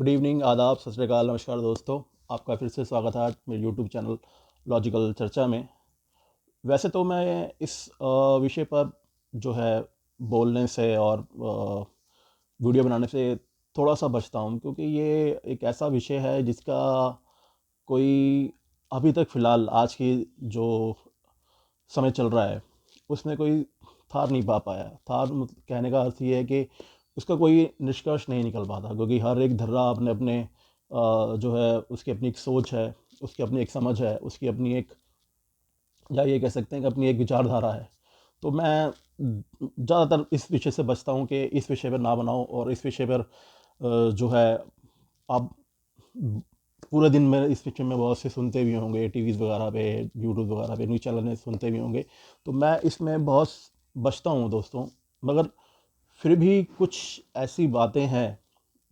Good evening, आदाब, सत श्री अकाल, नमस्कार दोस्तों। आपका फिर से स्वागत है आज मेरे यूट्यूब चैनल लॉजिकल चर्चा में। वैसे तो मैं इस विषय पर जो है बोलने से और वीडियो बनाने से थोड़ा सा बचता हूँ, क्योंकि ये एक ऐसा विषय है जिसका कोई अभी तक फ़िलहाल आज की जो समय चल रहा है उसमें कोई थार नहीं पा पाया। कहने का अर्थ ये है कि उसका कोई निष्कर्ष नहीं निकल पाता, क्योंकि हर एक धर्रा अपने अपने जो है उसकी अपनी एक सोच है, उसकी अपनी एक समझ है, उसकी अपनी एक, या ये कह सकते हैं कि अपनी एक विचारधारा है। तो मैं ज़्यादातर इस विषय से बचता हूँ कि इस विषय पर ना बनाऊँ, और इस विषय पर जो है आप पूरे दिन में इस विषय में बहुत से सुनते भी होंगे, टीवीज़ वगैरह पे, यूट्यूब वगैरह पे, न्यूज़ चैनल में सुनते भी होंगे। तो मैं इसमें बहुत बचता हूँ दोस्तों। मगर फिर भी कुछ ऐसी बातें हैं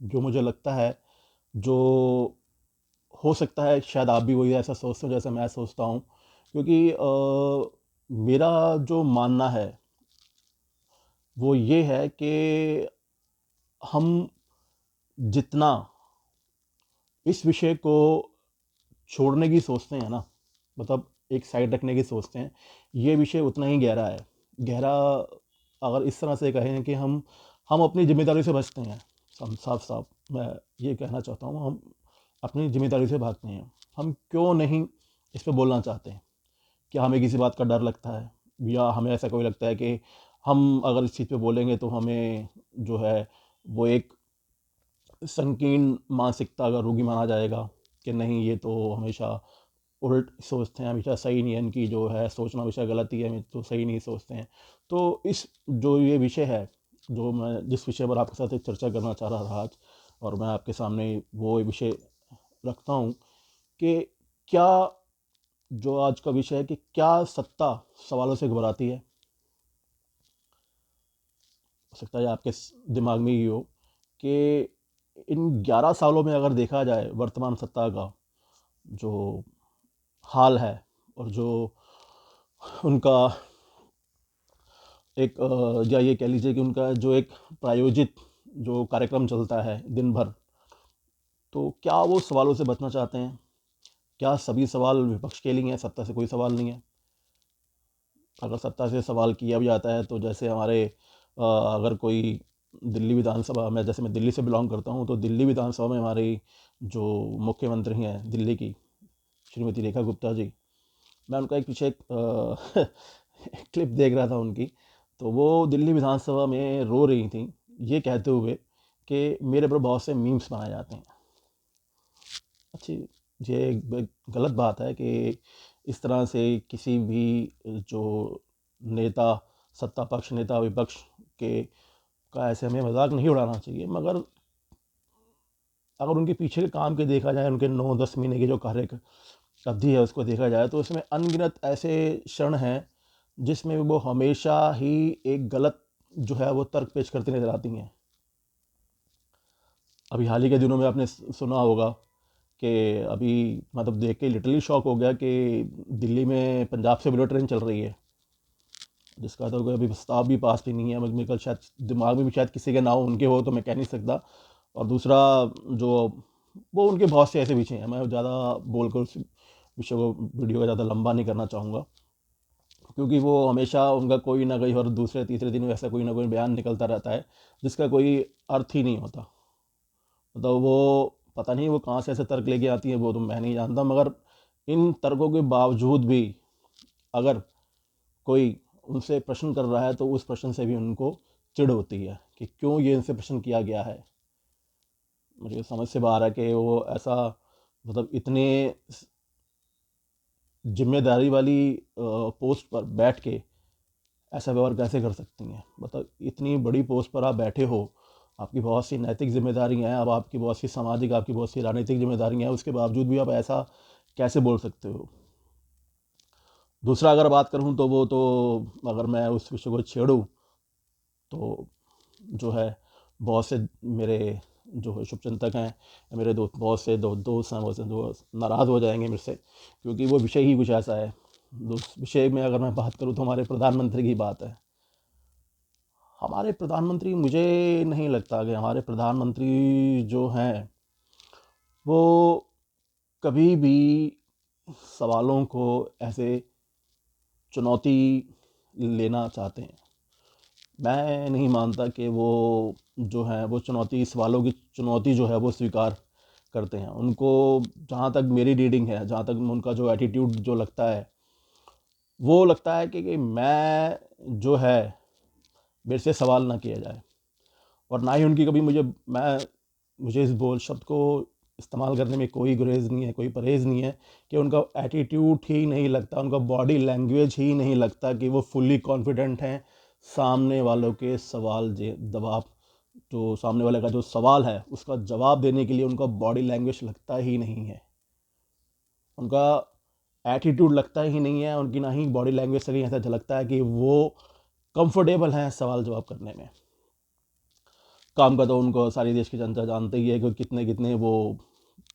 जो मुझे लगता है, जो हो सकता है शायद आप भी वही ऐसा सोचते हो जैसा मैं सोचता हूँ। क्योंकि मेरा जो मानना है वो ये है कि हम जितना इस विषय को छोड़ने की सोचते हैं ना, मतलब एक साइड रखने की सोचते हैं, ये विषय उतना ही गहरा है। गहरा, अगर इस तरह से कहें कि हम अपनी जिम्मेदारी से बचते हैं। हम साफ साफ मैं ये कहना चाहता हूँ, हम अपनी जिम्मेदारी से भागते हैं। हम क्यों नहीं इस पर बोलना चाहते हैं? क्या हमें किसी बात का डर लगता है, या हमें ऐसा कोई लगता है कि हम अगर इस चीज़ पे बोलेंगे तो हमें जो है वो एक संकीर्ण मानसिकता का रोगी माना जाएगा कि नहीं, ये तो हमेशा उल्ट सोचते हैं, हमेशा सही नहीं है, इनकी जो है सोचना हमेशा गलत ही है, हम तो सही नहीं सोचते हैं। तो इस जो ये विषय है, जो मैं जिस विषय पर आपके साथ एक चर्चा करना चाह रहा था आज, और मैं आपके सामने वो विषय रखता हूँ कि क्या, जो आज का विषय है कि क्या सत्ता सवालों से घबराती है? हो सकता है आपके दिमाग में ही हो कि इन 11 सालों में अगर देखा जाए वर्तमान सत्ता का जो हाल है, और जो उनका एक या ये कह लीजिए कि उनका जो एक प्रायोजित जो कार्यक्रम चलता है दिन भर, तो क्या वो सवालों से बचना चाहते हैं? क्या सभी सवाल विपक्ष के लिए हैं, सत्ता से कोई सवाल नहीं है? अगर सत्ता से सवाल किया भी जाता है तो जैसे हमारे अगर कोई दिल्ली विधानसभा में, जैसे मैं दिल्ली से बिलोंग करता हूँ, तो दिल्ली विधानसभा में हमारी जो मुख्यमंत्री हैं दिल्ली की, श्रीमती रेखा गुप्ता जी, मैं उनका एक पीछे क्लिप देख रहा था उनकी। तो वो दिल्ली विधानसभा में रो रही थी, ये कहते हुए कि मेरे पर बहुत से मीम्स बनाए जाते हैं। अच्छी, ये एक गलत बात है कि इस तरह से किसी भी जो नेता, सत्ता पक्ष नेता विपक्ष के का ऐसे हमें मजाक नहीं उड़ाना चाहिए। मगर अगर उनके पीछे के काम के देखा जाए, उनके 9-10 महीने की जो कार्य अवधि है उसको देखा जाए, तो इसमें अनगिनत ऐसे क्षण हैं जिसमें वो हमेशा ही एक गलत जो है वो तर्क पेश करती नजर आती हैं। अभी हाल ही के दिनों में आपने सुना होगा कि अभी, मतलब देख के लिटरली शॉक हो गया कि दिल्ली में पंजाब से बुलेट ट्रेन चल रही है, जिसका तो कोई अभी प्रस्ताव भी पास भी नहीं है। मेरे कल शायद दिमाग में भी शायद किसी के नाम उनके हो, तो मैं कह नहीं सकता। और दूसरा, जो वो उनके बहुत से ऐसे विषय हैं, मैं ज़्यादा बोलकर उस विषय को, वीडियो का ज़्यादा लंबा नहीं करना चाहूँगा, क्योंकि वो हमेशा उनका कोई ना कोई हर दूसरे तीसरे दिन ऐसा कोई ना कोई बयान निकलता रहता है जिसका कोई अर्थ ही नहीं होता। मतलब वो पता नहीं वो कहाँ से ऐसे तर्क लेके आती है, वो तो मैं नहीं जानता। मगर इन तर्कों के बावजूद भी अगर कोई उनसे प्रश्न कर रहा है तो उस प्रश्न से भी उनको चिढ़ होती है कि क्यों ये इनसे प्रश्न किया गया है। मुझे समझ से बाहर है कि वो ऐसा, मतलब इतने जिम्मेदारी वाली पोस्ट पर बैठ के ऐसा व्यवहार कैसे कर सकती हैं? मतलब इतनी बड़ी पोस्ट पर आप बैठे हो, आपकी बहुत सी नैतिक जिम्मेदारियां हैं, अब आपकी बहुत सी सामाजिक, आपकी बहुत सी राजनीतिक जिम्मेदारियां हैं, उसके बावजूद भी आप ऐसा कैसे बोल सकते हो? दूसरा अगर बात करूं तो वो तो, अगर मैं उस विषय को छेड़ूं तो जो है बहुत से मेरे जो शुभचिंतक हैं, मेरे दोस्त, बहुत से दोस्त हैं, बहुत से दोस्त नाराज़ हो जाएंगे मेरे से, क्योंकि वो विषय ही कुछ ऐसा है। उस विषय में अगर मैं बात करूँ तो हमारे प्रधानमंत्री की बात है। हमारे प्रधानमंत्री, मुझे नहीं लगता कि हमारे प्रधानमंत्री जो हैं वो कभी भी सवालों को ऐसे चुनौती लेना चाहते हैं। मैं नहीं मानता कि वो जो है वो चुनौती, सवालों की चुनौती जो है वो स्वीकार करते हैं। उनको, जहाँ तक मेरी रीडिंग है, जहाँ तक उनका जो एटीट्यूड जो लगता है, वो लगता है कि मैं जो है मेरे से सवाल ना किया जाए। और ना ही उनकी कभी मुझे इस बोल शब्द को इस्तेमाल करने में कोई गुरेज नहीं है, कोई परहेज़ नहीं है कि उनका एटीट्यूड ही नहीं लगता, उनका बॉडी लैंग्वेज ही नहीं लगता कि वो फुल्ली कॉन्फिडेंट हैं सामने वालों के सवाल जवाब, जो सामने वाले का जो सवाल है उसका जवाब देने के लिए उनका बॉडी लैंग्वेज लगता ही नहीं है, उनका एटीट्यूड लगता ही नहीं है, उनकी ना ही बॉडी लैंग्वेज से कहीं ऐसा झलकता है कि वो कंफर्टेबल हैं सवाल जवाब करने में। काम का तो उनको सारी देश की जनता जानते ही है कि कितने कितने वो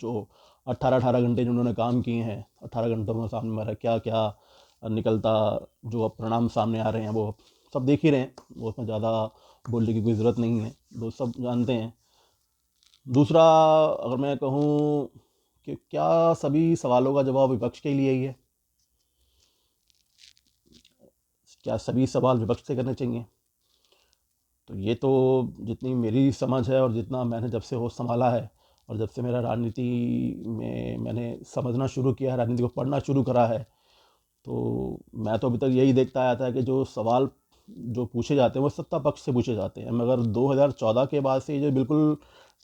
जो 18-18 घंटे जिन्होंने काम किए हैं, 18 घंटों में सामने हमारा क्या क्या निकलता, जो अब परिणाम सामने आ रहे हैं वो सब देख ही रहे हैं, वो उसमें ज़्यादा बोलने की कोई ज़रूरत नहीं है, वो सब जानते हैं। दूसरा, अगर मैं कहूँ कि क्या सभी सवालों का जवाब विपक्ष के लिए ही है, क्या सभी सवाल विपक्ष से करने चाहिए? तो ये तो जितनी मेरी समझ है और जितना मैंने जब से होश संभाला है और जब से मेरा राजनीति में मैंने समझना शुरू किया है, राजनीति को पढ़ना शुरू करा है, तो मैं तो अभी तक यही देखता आया था कि जो सवाल जो पूछे जाते हैं वो सत्ता पक्ष से पूछे जाते हैं, मगर 2014 के बाद से ये जो बिल्कुल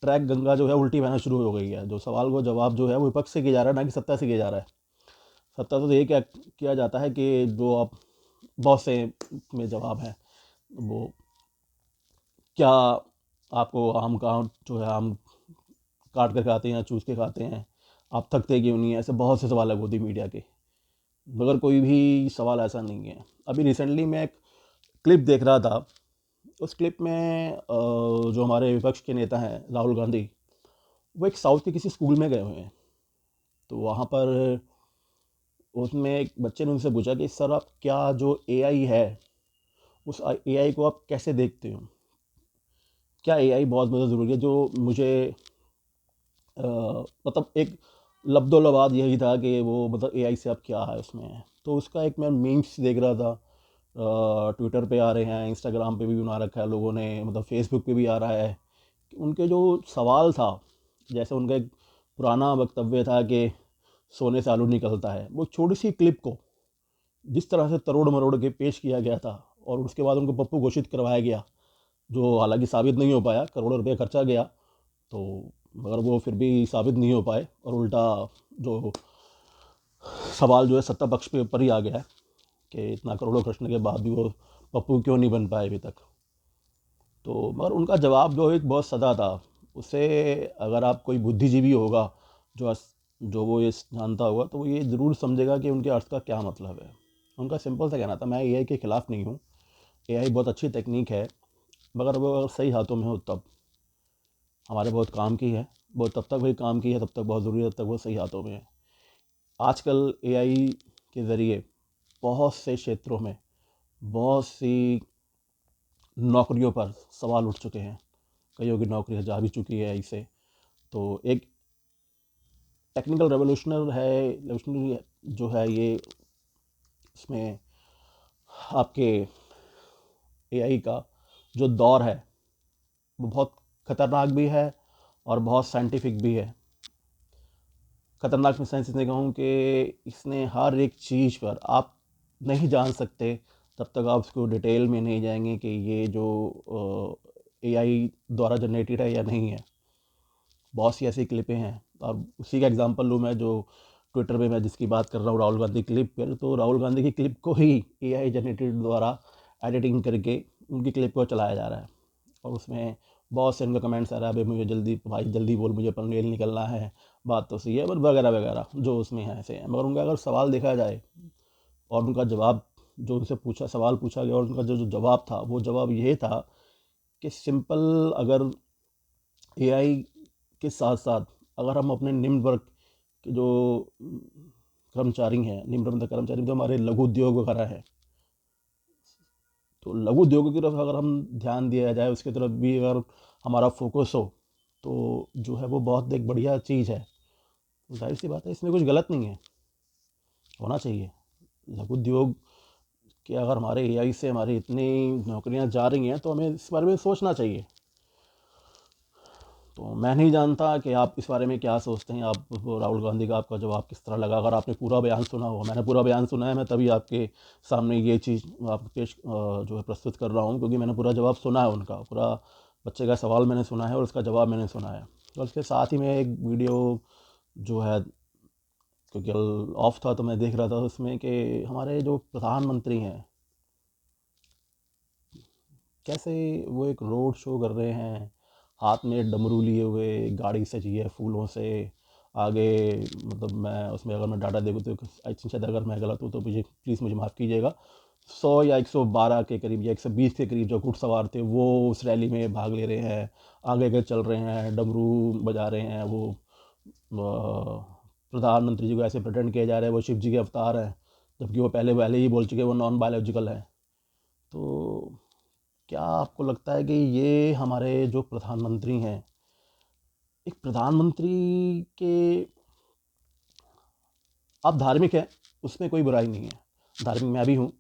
ट्रैक गंगा जो है उल्टी बहना शुरू हो गई है। जो सवाल को जवाब जो है वो विपक्ष से किया जा रहा है, ना कि सत्ता से किया जा रहा है। सत्ता तो ये क्या किया जाता है कि जो आप बहुत से में जवाब है, वो क्या आपको आम का जो है आम काट कर खाते हैं या चूस के खाते हैं, आप थकते क्यों नहीं है, ऐसे बहुत से सवाल है मोदी मीडिया के, मगर कोई भी सवाल ऐसा नहीं है। अभी रिसेंटली मैं एक क्लिप देख रहा था, उस क्लिप में जो हमारे विपक्ष के नेता हैं राहुल गांधी, वो एक साउथ के किसी स्कूल में गए हुए हैं। तो वहाँ पर उसमें एक बच्चे ने उनसे पूछा कि सर आप क्या जो एआई है उस एआई को आप कैसे देखते हो, क्या एआई बहुत ज़्यादा ज़रूरी है? जो मुझे मतलब एक लब्दो लबाद यही था कि वो मतलब एआई से अब क्या है उसमें। तो उसका एक मैं मीम्स देख रहा था, ट्विटर पे आ रहे हैं, इंस्टाग्राम पे भी बना रखा है लोगों ने, मतलब फेसबुक पे भी आ रहा है कि उनके जो सवाल था, जैसे उनका एक पुराना वक्तव्य था कि सोने से आलू निकलता है, वो छोटी सी क्लिप को जिस तरह से तरोड़ मरोड़ के पेश किया गया था और उसके बाद उनको पप्पू घोषित करवाया गया, जो हालांकि साबित नहीं हो पाया, करोड़ों रुपये खर्चा गया, तो मगर वो फिर भी साबित नहीं हो पाए और उल्टा जो सवाल जो है सत्ता पक्ष पे ऊपर ही आ गया है कि इतना करोड़ों खर्चने के बाद भी वो पप्पू क्यों नहीं बन पाए अभी तक। तो मगर उनका जवाब जो एक बहुत सदा था, उससे अगर आप कोई बुद्धिजीवी होगा जो वो ये जानता होगा तो वो ये ज़रूर समझेगा कि उनके अर्थ का क्या मतलब है। उनका सिंपल सा कहना था, मैं एआई के ख़िलाफ़ नहीं हूँ, एआई बहुत अच्छी टेक्निक है, मगर वो अगर सही हाथों में हो तब हमारे बहुत काम की है, वो तब तक वही काम की है, तब तक बहुत ज़रूरी है, तब तक वो सही हाथों में है। आजकल एआई के ज़रिए बहुत से क्षेत्रों में बहुत सी नौकरियों पर सवाल उठ चुके हैं, कईयों की नौकरियां जा भी चुकी है इससे। तो एक टेक्निकल रेवोल्यूशनरी जो है ये, इसमें आपके एआई का जो दौर है वो बहुत ख़तरनाक भी है और बहुत साइंटिफिक भी है। ख़तरनाक में सेंस इसने कहूँ कि इसने हर एक चीज़ पर आप नहीं जान सकते तब तक आप उसको डिटेल में नहीं जाएंगे कि ये जो एआई द्वारा जनरेटेड है या नहीं है। बहुत सी ऐसी क्लिपें हैं, और उसी का एग्जांपल लूँ मैं, जो ट्विटर पे मैं जिसकी बात कर रहा हूँ राहुल गांधी क्लिप पर, तो राहुल गांधी की क्लिप को ही एआई जनरेटेड द्वारा एडिटिंग करके उनकी क्लिप को चलाया जा रहा है और उसमें बहुत से उनका कमेंट्स आ रहा है, भाई मुझे जल्दी, भाई जल्दी बोल, मुझे पनवेल निकलना है, बात तो सही है, बट वगैरह वगैरह जो उसमें है ऐसे हैं। मगर उनका अगर सवाल देखा जाए और उनका जवाब, जो उनसे सवाल पूछा गया और उनका जो जो जवाब था, वो जवाब ये था कि सिंपल, अगर एआई के साथ साथ अगर हम अपने निम्न वर्ग के जो कर्मचारी हैं, निम्न वर्ग कर्मचारी तो हमारे लघु उद्योग वगैरह है, तो लघु उद्योगों की तरफ अगर हम ध्यान दिया जाए, उसकी तरफ भी अगर हमारा फोकस हो, तो जो है वो बहुत एक बढ़िया चीज़ है। जाहिर सी बात है इसमें कुछ गलत नहीं है, होना चाहिए। लघु उद्योग कि अगर हमारे एआई से हमारी इतनी नौकरियां जा रही हैं तो हमें इस बारे में सोचना चाहिए। तो मैं नहीं जानता कि आप इस बारे में क्या सोचते हैं। आप राहुल गांधी का आपका जवाब किस तरह लगा? अगर आपने पूरा बयान सुना हो, मैंने पूरा बयान सुना है, मैं तभी आपके सामने ये चीज़ आप पेश जो है प्रस्तुत कर रहा हूँ, क्योंकि मैंने पूरा जवाब सुना है उनका। पूरा बच्चे का सवाल मैंने सुना है और उसका जवाब मैंने सुना है। और उसके साथ ही मैं एक वीडियो जो है, क्योंकि ऑफ था तो मैं देख रहा था उसमें कि हमारे जो प्रधानमंत्री हैं कैसे वो एक रोड शो कर रहे हैं, हाथ में डमरू लिए हुए, गाड़ी सजी है फूलों से आगे। मतलब मैं उसमें अगर मैं डाटा देखूँ तो आई थिंक शायद अगर मैं गलत हूँ तो मुझे प्लीज़ मुझे माफ़ कीजिएगा, 100 या 112 के करीब या 120 के करीब जो घुड़सवार थे वो उस रैली में भाग ले रहे हैं, आगे आगे चल रहे हैं, डमरू बजा रहे हैं। वो प्रधानमंत्री जी को ऐसे प्रेटेंड किया जा रहा है वो शिव जी के अवतार हैं, जबकि वो पहले पहले ही बोल चुके हैं वो नॉन बायोलॉजिकल है। तो क्या आपको लगता है कि ये हमारे जो प्रधानमंत्री हैं, एक प्रधानमंत्री के, आप धार्मिक हैं उसमें कोई बुराई नहीं है, धार्मिक मैं भी हूँ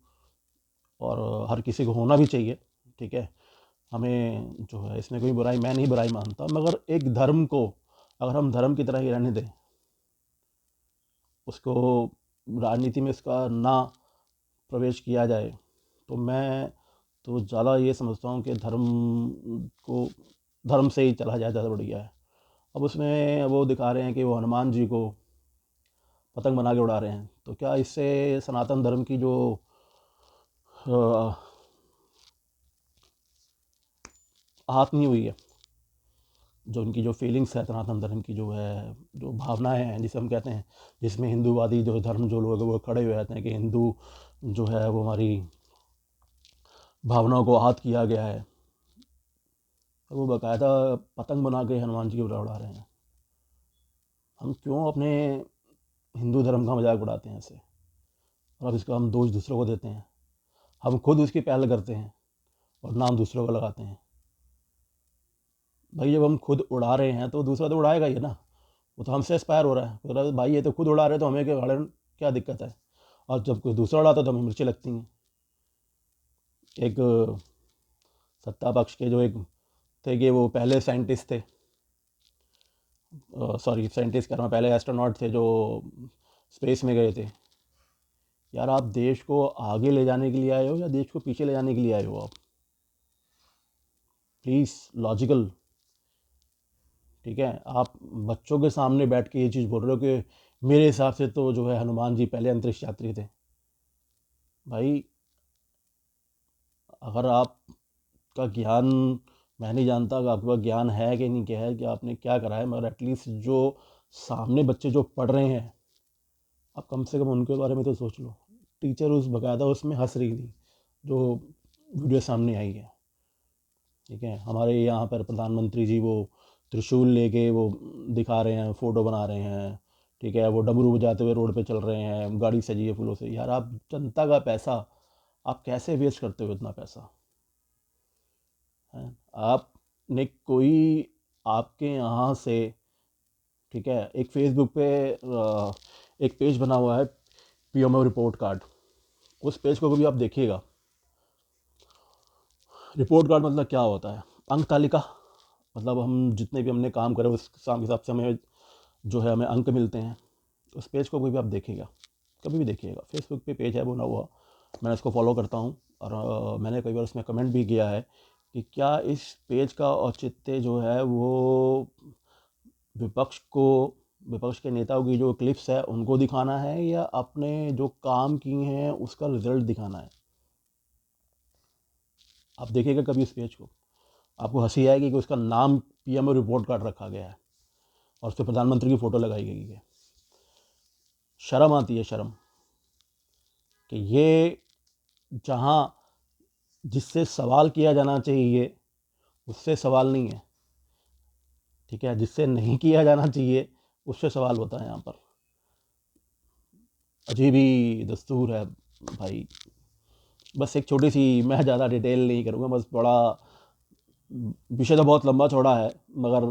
और हर किसी को होना भी चाहिए, ठीक है, हमें जो है इसमें कोई बुराई, मैं नहीं बुराई मानता। मगर एक धर्म को अगर हम धर्म की तरह ही रहने दें, उसको राजनीति में इसका ना प्रवेश किया जाए, तो मैं तो ज़्यादा ये समझता हूँ कि को धर्म से ही चला जाए ज़्यादा बढ़िया है। अब उसमें वो दिखा रहे हैं कि वो हनुमान जी को पतंग बना के उड़ा रहे हैं, तो क्या इससे सनातन धर्म की जो अ, आहत नहीं हुई है? जो उनकी जो फीलिंग्स है सनातन धर्म की, जो है जो भावनाएं हैं जिसे हम कहते हैं, जिसमें हिंदूवादी जो धर्म जो लोग हैं वो खड़े हुए रहते हैं कि हिंदू जो है वो हमारी भावनाओं को आहत किया गया है, तो वो बाकायदा पतंग बना के हनुमान जी की उड़ा रहे हैं। हम क्यों अपने हिंदू धर्म का मजाक उड़ाते हैं ऐसे, और अब इसका हम दोष दूसरों को देते हैं, हम खुद उसकी पहल करते हैं और नाम दूसरों को लगाते हैं। भाई जब हम खुद उड़ा रहे हैं तो दूसरा तो उड़ाएगा ही ना, वो तो हमसे इंस्पायर हो रहा है, बोल रहा है भाई ये तो खुद उड़ा रहे तो हमें क्या गाड़न क्या दिक्कत है। और जब कोई दूसरा उड़ाता तो हमें मिर्ची लगती हैं। एक सत्ता पक्ष के जो एक थे कि वो पहले साइंटिस्ट थे, सॉरी साइंटिस्ट कह रहा हूँ, पहले एस्ट्रोनॉट थे जो स्पेस में गए थे। यार आप देश को आगे ले जाने के लिए आए हो या देश को पीछे ले जाने के लिए आए हो? आप प्लीज़ लॉजिकल, ठीक है। आप बच्चों के सामने बैठ के ये चीज़ बोल रहे हो कि मेरे हिसाब से तो जो है हनुमान जी पहले अंतरिक्ष यात्री थे। भाई अगर आपका ज्ञान, मैं नहीं जानता कि आपका ज्ञान है कि नहीं, क्या है कि आपने क्या करा है, मगर एटलीस्ट जो सामने बच्चे जो पढ़ रहे हैं आप कम से कम उनके बारे में तो सोच लो। टीचर उस बकायदा उसमें हंस रही थी जो वीडियो सामने आई है, ठीक है। हमारे यहाँ पर प्रधानमंत्री जी वो त्रिशूल लेके वो दिखा रहे हैं, फ़ोटो बना रहे हैं, ठीक है, वो डमरू बजाते हुए रोड पे चल रहे हैं, गाड़ी सजी है फूलों से। यार आप जनता का पैसा आप कैसे वेस्ट करते हो इतना पैसा है? आपने कोई आपके यहाँ से, ठीक है, एक फेसबुक पे एक पेज बना हुआ है पीएमओ रिपोर्ट कार्ड, उस पेज को भी आप देखिएगा। रिपोर्ट कार्ड मतलब क्या होता है? अंक तालिका, मतलब हम जितने भी हमने काम करे उस हिसाब से हमें जो है हमें अंक मिलते हैं। उस पेज को कोई भी आप देखिएगा, कभी भी देखिएगा, फेसबुक पे पेज है बना हुआ, मैं उसको फॉलो करता हूँ और मैंने कई बार उसमें कमेंट भी किया है कि क्या इस पेज का औचित्य जो है वो विपक्ष को, विपक्ष के नेताओं की जो क्लिप्स है उनको दिखाना है या अपने जो काम किए हैं उसका रिजल्ट दिखाना है? आप देखिएगा कभी उस पेज को, आपको हंसी आएगी कि उसका नाम पीएमओ रिपोर्ट कार्ड रखा गया है और उस पर प्रधानमंत्री की फ़ोटो लगाई गई है। शर्म आती है, शर्म, कि ये जहाँ जिससे सवाल किया जाना चाहिए उससे सवाल नहीं है, ठीक है, जिससे नहीं किया जाना चाहिए उससे सवाल होता है। यहाँ पर अजीब ही दस्तूर है भाई। बस एक छोटी सी, मैं ज़्यादा डिटेल नहीं करूँगा, बस बड़ा विषय तो बहुत लंबा चौड़ा है, मगर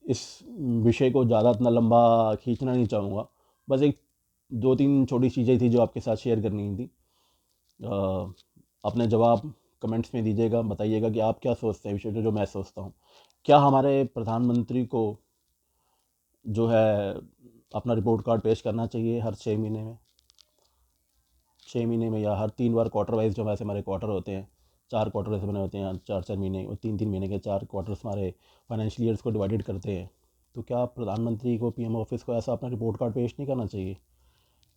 इस विषय को ज़्यादा इतना लंबा खींचना नहीं चाहूँगा। बस एक दो तीन छोटी चीज़ें थी जो आपके साथ शेयर करनी थी। अपने जवाब कमेंट्स में दीजिएगा, बताइएगा कि आप क्या सोचते हैं विषय पे जो मैं सोचता हूँ। क्या हमारे प्रधानमंत्री को जो है अपना रिपोर्ट कार्ड पेश करना चाहिए हर 6 महीने में, 6 महीने में, या हर 3 बार क्वार्टर वाइज, जो वैसे हमारे क्वार्टर होते हैं, 4 क्वार्टर ऐसे बने होते हैं, 4 4 महीने और 3 3 महीने के 4 क्वार्टर्स हमारे फाइनेंशियल ईयर्स को डिवाइडेड करते हैं। तो क्या प्रधानमंत्री को, पीएम ऑफिस को ऐसा अपना रिपोर्ट कार्ड पेश नहीं करना चाहिए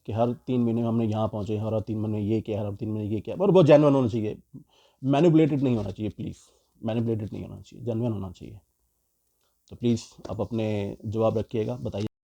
कि हर 3 महीने में हमने यहाँ पहुँचे, हर 3 महीने में ये किया, हर 3 महीने ये किया, और बहुत जेन्युइन होना चाहिए, मैनिपुलेटेड नहीं होना चाहिए, प्लीज़ मैनिपुलेटेड नहीं होना चाहिए, जेन्युइन होना चाहिए। तो प्लीज़ आप अपने जवाब रखिएगा, बताइए।